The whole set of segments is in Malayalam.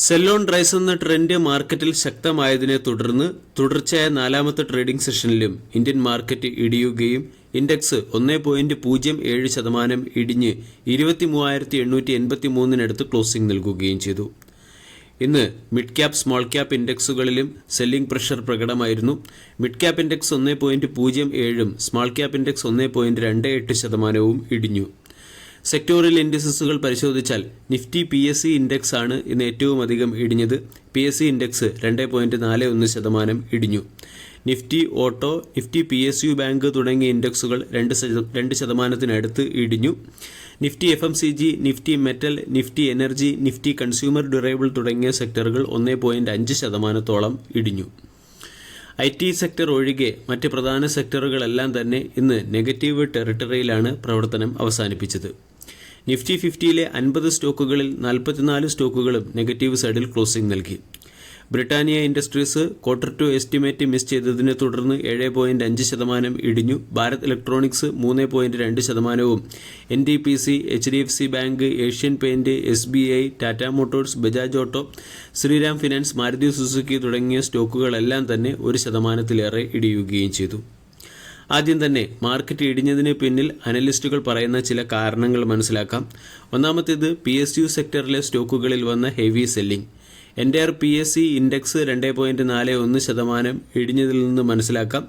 സെൽ ഓൺ റൈസ് എന്ന ട്രെൻഡ് മാർക്കറ്റിൽ ശക്തമായതിനെ തുടർന്ന് തുടർച്ചയായ നാലാമത്തെ ട്രേഡിംഗ് സെഷനിലും ഇന്ത്യൻ മാർക്കറ്റ് ഇടിയുകയും ഇൻഡെക്സ് 1.07% ഇടിഞ്ഞ് 23,883 ക്ലോസിംഗ് നൽകുകയും ചെയ്തു. ഇന്ന് മിഡ് ക്യാപ് സ്മോൾ ക്യാപ് ഇൻഡെക്സുകളിലും സെല്ലിംഗ് പ്രഷർ പ്രകടമായിരുന്നു. Mid cap index 1.07 small cap index 1.28% ഇടിഞ്ഞു. സെക്ടോറിയൽ ഇൻഡിസസുകൾ പരിശോധിച്ചാൽ നിഫ്റ്റി PSE ഇൻഡെക്സ് ആണ് ഇന്ന് ഏറ്റവും അധികം ഇടിഞ്ഞത്. PSE ഇൻഡെക്സ് 2.41% ഇടിഞ്ഞു. Nifty auto, Nifty PSU bank തുടങ്ങിയ ഇൻഡെക്സുകൾ 2% ഇടിഞ്ഞു. Nifty FMCG, Nifty metal, Nifty energy, Nifty consumer durable തുടങ്ങിയ സെക്ടറുകൾ 1.5% ഇടിഞ്ഞു. IT സെക്ടർ ഒഴികെ മറ്റ് പ്രധാന സെക്ടറുകളെല്ലാം തന്നെ ഇന്ന് നെഗറ്റീവ് ടെറിട്ടറിയിലാണ് പ്രവർത്തനം അവസാനിപ്പിച്ചത്. നിഫ്റ്റി 50യിലെ 50 സ്റ്റോക്കുകളിൽ 44 സ്റ്റോക്കുകളും നെഗറ്റീവ് സൈഡിൽ ക്ലോസിംഗ് നൽകി. Britannia industries Q2 estimate miss ചെയ്തതിനെ തുടർന്ന് 7.5% ഇടിഞ്ഞു. Bharat electronics 3.2%, NTPC, HDFC bank, Asian paint, SBI, Tata motors, Bajaj auto, Shriram finance, Maruti Suzuki തുടങ്ങിയ സ്റ്റോക്കുകളെല്ലാം തന്നെ 1%-ലേറെ ഇടിയുകയും ചെയ്തു. ആദ്യം തന്നെ മാർക്കറ്റ് ഇടിഞ്ഞതിന് പിന്നിൽ അനലിസ്റ്റുകൾ പറയുന്ന ചില കാരണങ്ങൾ മനസ്സിലാക്കാം. ഒന്നാമത്തേത് PSU സെക്ടറിലെ സ്റ്റോക്കുകളിൽ വന്ന heavy selling. Entire PSE index 2.41% ഇടിഞ്ഞതിൽ നിന്ന് മനസ്സിലാക്കാം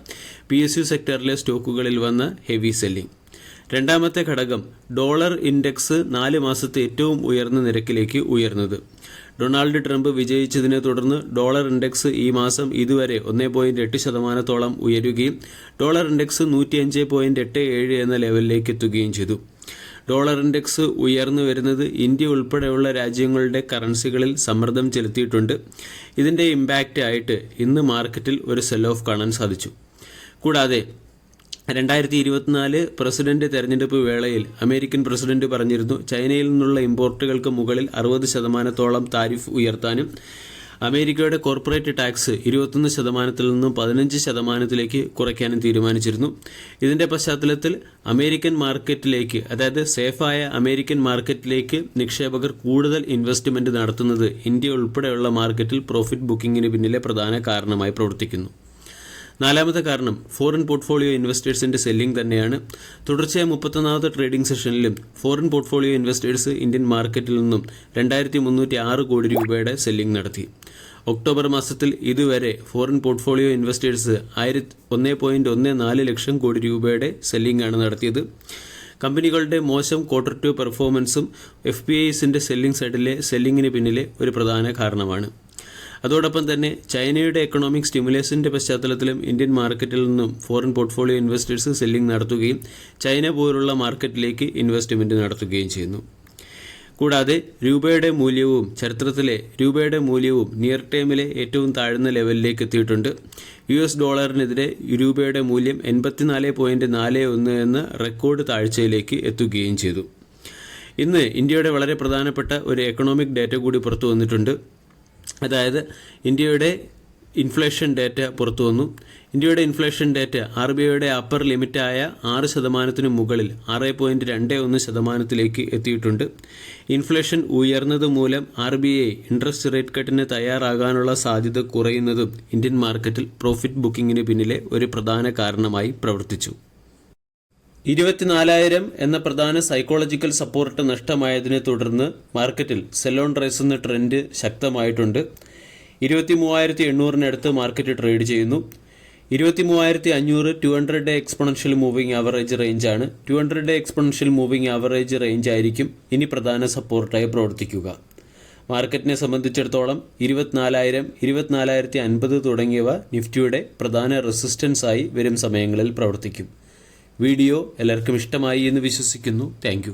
PSU സെക്ടറിലെ സ്റ്റോക്കുകളിൽ വന്ന ഹെവി സെല്ലിംഗ്. രണ്ടാമത്തെ ഘടകം ഡോളർ ഇൻഡെക്സ് 4 മാസത്തെ ഏറ്റവും ഉയർന്ന നിരക്കിലേക്ക് ഉയർന്നത്. ഡൊണാൾഡ് ട്രംപ് വിജയിച്ചതിനെ തുടർന്ന് ഡോളർ ഇൻഡെക്സ് ഈ മാസം ഇതുവരെ 1.8% ഉയരുകയും ഡോളർ ഇൻഡെക്സ് 105.87 എന്ന ലെവലിലേക്ക് എത്തുകയും ചെയ്തു. ഡോളർ ഇൻഡെക്സ് ഉയർന്നു വരുന്നത് ഇന്ത്യ ഉൾപ്പെടെയുള്ള രാജ്യങ്ങളുടെ കറൻസികളിൽ സമ്മർദ്ദം ചെലുത്തിയിട്ടുണ്ട്. ഇതിൻ്റെ ഇമ്പാക്റ്റ് ആയിട്ട് ഇന്ന് മാർക്കറ്റിൽ ഒരു സെൽ ഓഫ് കാണാൻ സാധിച്ചു. കൂടാതെ 2024 പ്രസിഡന്റ് തെരഞ്ഞെടുപ്പ് വേളയിൽ അമേരിക്കൻ പ്രസിഡന്റ് പറഞ്ഞിരുന്നു ചൈനയിൽ നിന്നുള്ള ഇമ്പോർട്ടുകൾക്ക് മുകളിൽ 60% താരിഫ് ഉയർത്താനും അമേരിക്കയുടെ കോർപ്പറേറ്റ് ടാക്സ് 21% നിന്നും 15% കുറയ്ക്കാനും തീരുമാനിച്ചിരുന്നു. ഇതിന്റെ പശ്ചാത്തലത്തിൽ അമേരിക്കൻ മാർക്കറ്റിലേക്ക്, അതായത് സേഫായ അമേരിക്കൻ മാർക്കറ്റിലേക്ക് നിക്ഷേപകർ കൂടുതൽ ഇൻവെസ്റ്റ്മെന്റ് നടത്തുന്നത് ഇന്ത്യ ഉൾപ്പെടെയുള്ള മാർക്കറ്റിൽ പ്രോഫിറ്റ് ബുക്കിങ്ങിന് പിന്നിലെ പ്രധാന കാരണമായി പ്രവർത്തിക്കുന്നു. നാലാമത്തെ കാരണം ഫോറിൻ പോർട്ട്ഫോളിയോ ഇൻവെസ്റ്റേഴ്സിന്റെ സെല്ലിംഗ് തന്നെയാണ്. തുടർച്ചയായ 31ാമത്തെ ട്രേഡിംഗ് സെഷനിലും ഫോറിൻ പോർട്ട്ഫോളിയോ ഇൻവെസ്റ്റേഴ്സ് ഇന്ത്യൻ മാർക്കറ്റിൽ നിന്നും 2,306 കോടി രൂപയുടെ സെല്ലിംഗ് നടത്തി. ഒക്ടോബർ മാസത്തിൽ ഇതുവരെ foreign portfolio investors 1.14 lakh crore രൂപയുടെ സെല്ലിംഗ് ആണ് നടത്തിയത്. കമ്പനികളുടെ മോശം Q2 പെർഫോമൻസും FPIസിന്റെ സെല്ലിംഗ് സൈഡിലെ സെല്ലിംഗിന് പിന്നിലെ ഒരു പ്രധാന കാരണമാണ്. അതോടൊപ്പം തന്നെ ചൈനയുടെ എക്കണോമിക് സ്റ്റിമുലേഷന്റെ പശ്ചാത്തലത്തിലും ഇന്ത്യൻ മാർക്കറ്റിൽ നിന്നും ഫോറിൻ പോർട്ട്ഫോളിയോ ഇൻവെസ്റ്റേഴ്സ് സെല്ലിംഗ് നടത്തുകയും ചൈന പോലുള്ള മാർക്കറ്റിലേക്ക് ഇൻവെസ്റ്റ്മെന്റ് നടത്തുകയും ചെയ്യുന്നു. കൂടാതെ ചരിത്രത്തിലെ രൂപയുടെ മൂല്യവും നിയർ ടൈമിലെ ഏറ്റവും താഴ്ന്ന ലെവലിലേക്ക് എത്തിയിട്ടുണ്ട്. US ഡോളറിനെതിരെ രൂപയുടെ മൂല്യം 84.41 എന്ന റെക്കോർഡ് താഴ്ചയിലേക്ക് എത്തുകയും ചെയ്തു. ഇന്ന് ഇന്ത്യയുടെ വളരെ പ്രധാനപ്പെട്ട ഒരു എക്കണോമിക് ഡേറ്റ കൂടി പുറത്തു വന്നിട്ടുണ്ട്. അതായത് ഇന്ത്യയുടെ ഇൻഫ്ലേഷൻ ഡേറ്റ പുറത്തു വന്നു. ഇന്ത്യയുടെ ഇൻഫ്ലേഷൻ ഡേറ്റ RBIയുടെ അപ്പർ ലിമിറ്റായ 6% മുകളിൽ 6.21% എത്തിയിട്ടുണ്ട്. ഇൻഫ്ലേഷൻ ഉയർന്നത് മൂലം RBI ഇൻട്രസ്റ്റ് റേറ്റ് കട്ടിന് തയ്യാറാകാനുള്ള സാധ്യത കുറയുന്നതും ഇന്ത്യൻ മാർക്കറ്റിൽ പ്രോഫിറ്റ് ബുക്കിങ്ങിന് പിന്നിലെ ഒരു പ്രധാന കാരണമായി പ്രവർത്തിച്ചു. 24,000 എന്ന പ്രധാന സൈക്കോളജിക്കൽ സപ്പോർട്ട് നഷ്ടമായതിനെ തുടർന്ന് മാർക്കറ്റിൽ സെൽ ഓൺ റൈസ് എന്ന ട്രെൻഡ് ശക്തമായിട്ടുണ്ട്. 23,800 മാർക്കറ്റ് ട്രേഡ് ചെയ്യുന്നു. 23,500 200-ഡേ എക്സ്പോണൻഷ്യൽ മൂവിംഗ് ആവറേജ് റേഞ്ചാണ്. 200-ഡേ എക്സ്പോണൻഷ്യൽ മൂവിംഗ് ആവറേജ് റേഞ്ച് ആയിരിക്കും ഇനി പ്രധാന സപ്പോർട്ടായി പ്രവർത്തിക്കുക. മാർക്കറ്റിനെ സംബന്ധിച്ചിടത്തോളം 24,000, 24,050 തുടങ്ങിയവ നിഫ്റ്റിയുടെ പ്രധാന റെസിസ്റ്റൻസ് ആയി വരും സമയങ്ങളിൽ പ്രവർത്തിക്കും. വീഡിയോ എല്ലാവർക്കും ഇഷ്ടമായി എന്ന് വിശ്വസിക്കുന്നു. Thank you.